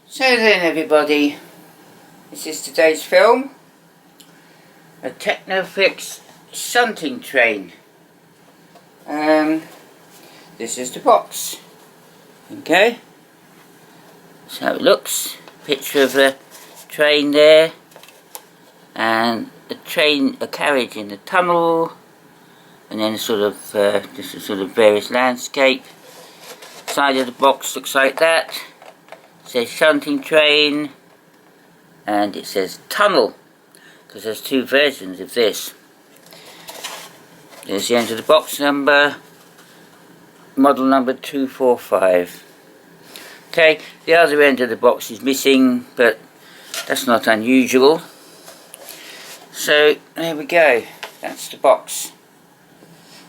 So then everybody, this is today's film, a Technofix Shunting Train. This is the box. Okay, that's how it looks. Picture of the train there, and a carriage in the tunnel, and then just a sort of various landscape. Side of the box looks like that. It says Shunting Train, and it says tunnel, because there's two versions of this. There's the end of the box number, model number 245. Okay, the other end of the box is missing, but that's not unusual. So there we go, that's the box.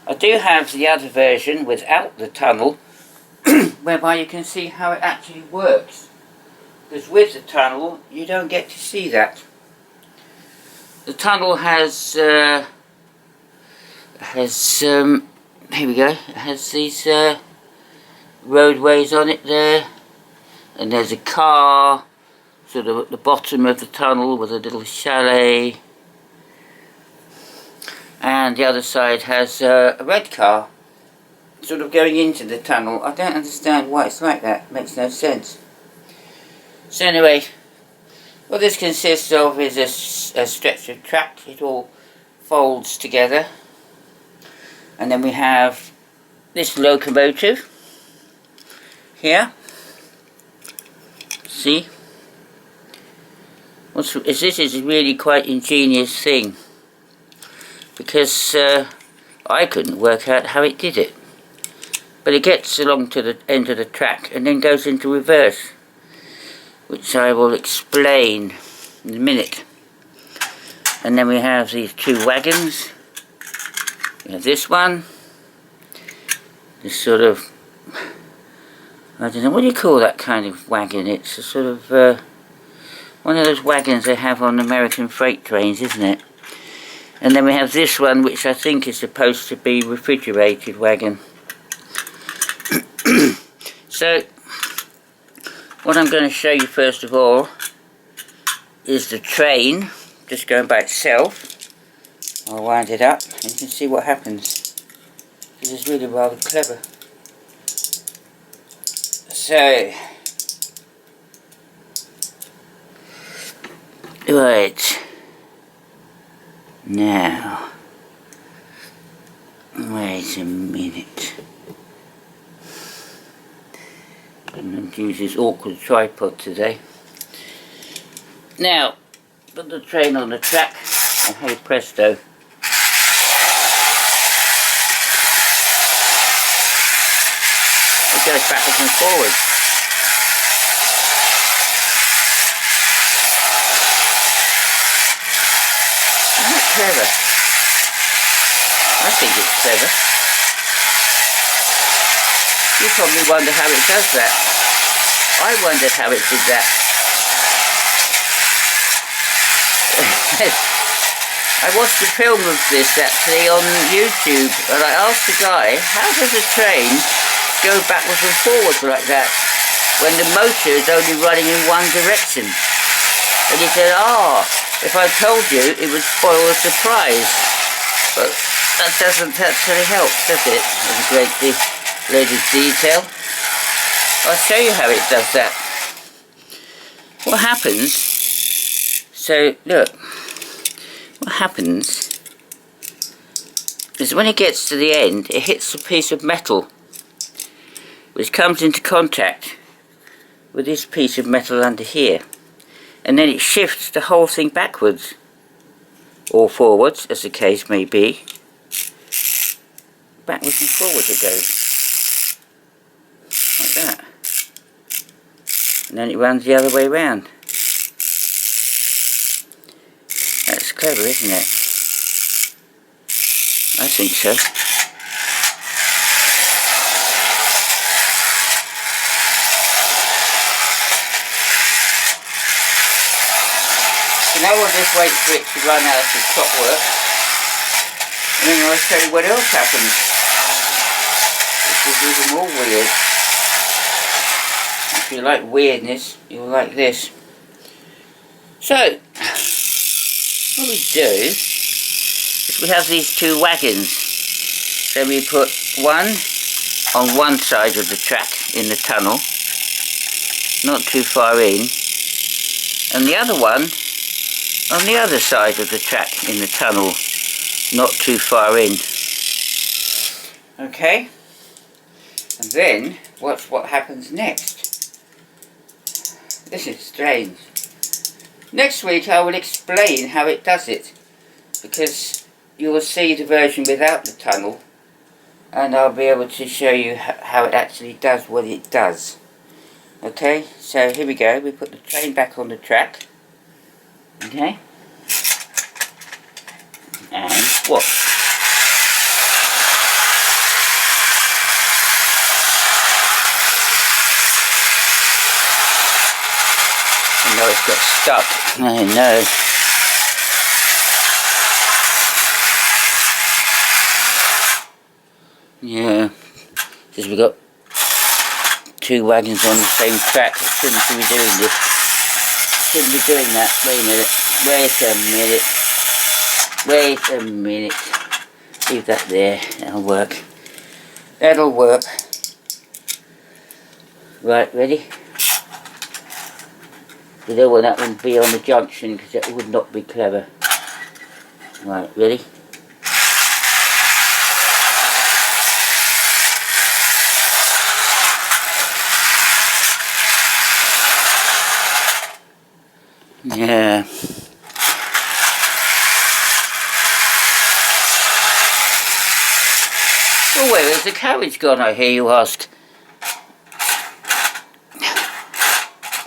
I do have the other version without the tunnel, whereby you can see how it actually works. Because with the tunnel, you don't get to see that. The tunnel has here we go, it has these roadways on it there, and there's a car sort of at the bottom of the tunnel with a little chalet, and the other side has a red car sort of going into the tunnel. I don't understand why it's like that, it makes no sense. So anyway, what this consists of is a stretch of track. It all folds together, and then we have this locomotive here. See, this is a really quite ingenious thing, because I couldn't work out how it did it. But it gets along to the end of the track and then goes into reverse, which I will explain in a minute. And then we have these two wagons. We have this one, this sort of, I don't know, what do you call that kind of wagon? It's a sort of one of those wagons they have on American freight trains, isn't it? And then we have this one, which I think is supposed to be a refrigerated wagon. So, what I'm going to show you first of all is the train, just going by itself. I'll wind it up and you can see what happens. This is really rather clever. So, right, now, wait a minute. I'm going to use this awkward tripod today. Now, put the train on the track, and hey presto. It goes backwards and forwards. Isn't that clever? I think it's clever. You probably wonder how it does that. I wondered how it did that. I watched a film of this actually on YouTube, and I asked the guy, how does a train go backwards and forwards like that when the motor is only running in one direction? And he said, if I told you it would spoil the surprise. But that doesn't actually help, does it? There's a great big load of detail. I'll show you how it does that. What happens, so look, what happens is when it gets to the end, it hits a piece of metal which comes into contact with this piece of metal under here, and then it shifts the whole thing backwards or forwards, as the case may be. Backwards and forwards it goes. Like that. And then it runs the other way round. That's clever, isn't it? I think so. So now we'll just wait for it to run out of clockwork, and then I'll show you what else happens. This is even more weird. If you like weirdness, you'll like this. So, what we do is we have these two wagons. So we put one on one side of the track in the tunnel, not too far in, and the other one on the other side of the track in the tunnel, not too far in. Okay? And then, watch what happens next. This is strange. Next week I will explain how it does it, because you will see the version without the tunnel, and I'll be able to show you how it actually does what it does. Okay, so here we go. We put the train back on the track. Okay, and watch. No, it's got stuck. Oh no. Yeah, because we've got two wagons on the same track. I shouldn't be doing this. Shouldn't be doing that. Wait a minute. Wait a minute. Leave that there. That'll work. That'll work. Right, ready? We don't want that one to be on the junction because it would not be clever. Right, ready? Yeah. Oh, where is the carriage gone, I hear you ask?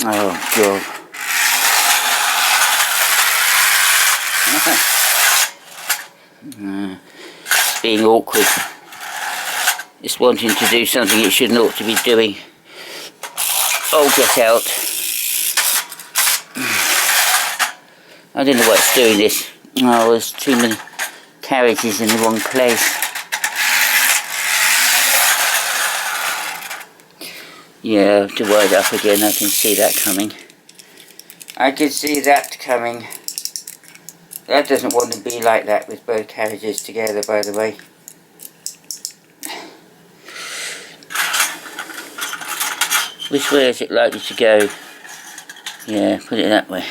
Oh, God. It's being awkward. It's wanting to do something it shouldn't ought to be doing. Oh, get out. I don't know why it's doing this. Oh, there's too many carriages in the wrong place. Yeah, to wide up again, I can see that coming. I can see that coming. That doesn't want to be like that with both carriages together, by the way. Which way is it likely to go? Yeah, put it that way.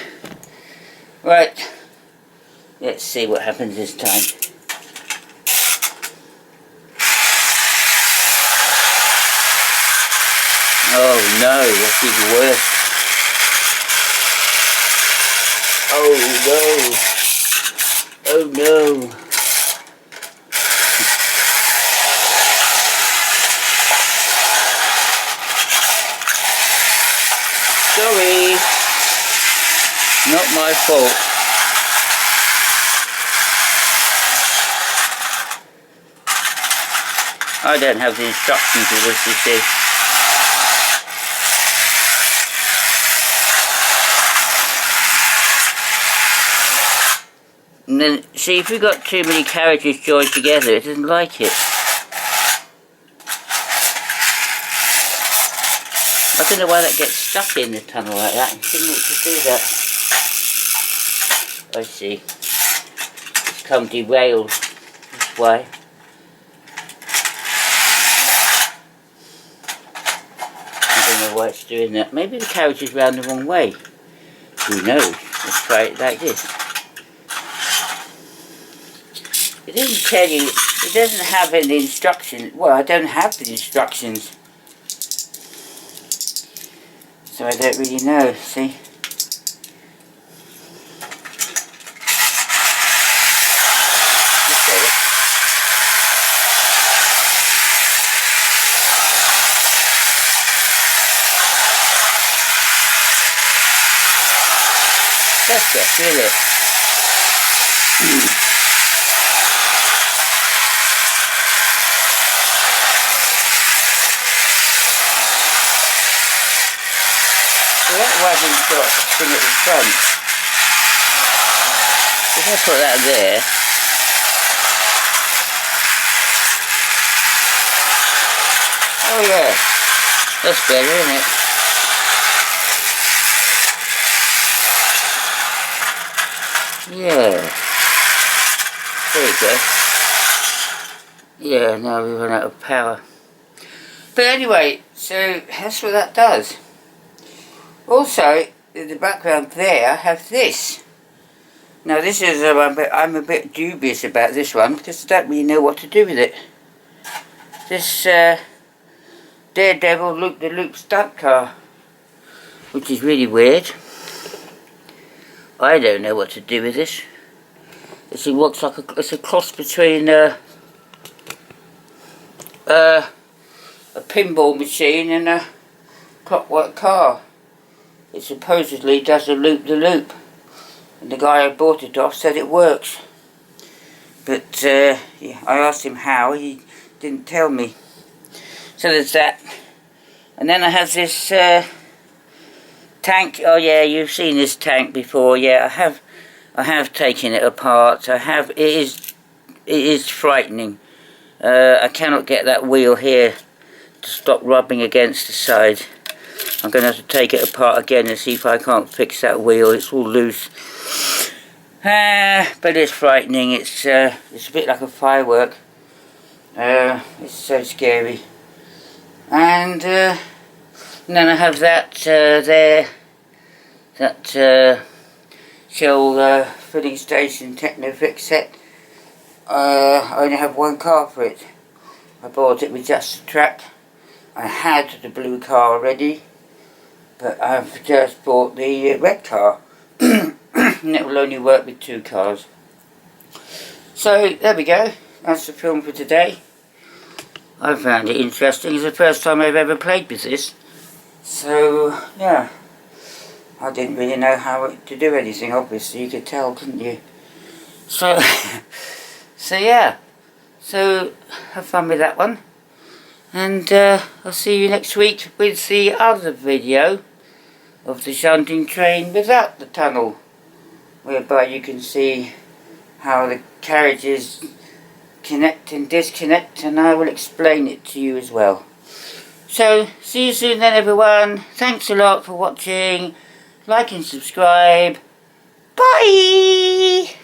Right, let's see what happens this time. Oh no, that's even worse. Oh no. Oh no. Sorry. Not my fault. I don't have the instructions for this, you see. And then, see, if we've got too many carriages joined together, it doesn't like it. I don't know why that gets stuck in the tunnel like that. You shouldn't ought to do that. I see. It's come derailed this way. I don't know why it's doing that. Maybe the carriage is round the wrong way. Who knows? Let's try it like this. It doesn't tell you, it doesn't have any instructions. Well, I don't have the instructions. So I don't really know, see? Let's get through it. So that wagon's got a thing at the front. If I put that there, oh yeah, that's better, isn't it? Yeah. There you go. Yeah, now we run out of power. But anyway, so that's what that does. Also, in the background there, I have this. Now this is, I'm a bit dubious about this one because I don't really know what to do with it. This Daredevil loop-the-loop stunt car, which is really weird. I don't know what to do with this. It looks like it's a cross between a pinball machine and a clockwork car. It supposedly does a loop-the-loop. And the guy who bought it off said it works. But yeah, I asked him how, he didn't tell me. So there's that. And then I have this tank. Oh yeah, you've seen this tank before. Yeah, I have taken it apart. It is frightening. I cannot get that wheel here to stop rubbing against the side. I'm going to have to take it apart again and see if I can't fix that wheel. It's all loose. But it's frightening. It's a bit like a firework. It's so scary. And then I have that there. That Shell filling station Technofix set. I only have one car for it. I bought it with just the track. I had the blue car already, but I've just bought the red car. And it will only work with 2 cars. So there we go. That's the film for today. I found it interesting. It's the first time I've ever played with this. So yeah, I didn't really know how to do anything. Obviously, you could tell, couldn't you? So so yeah. So have fun with that one. And I'll see you next week with the other video of the shunting train without the tunnel, whereby you can see how the carriages connect and disconnect, and I will explain it to you as well. So see you soon then, everyone. Thanks a lot for watching. Like and subscribe. Bye.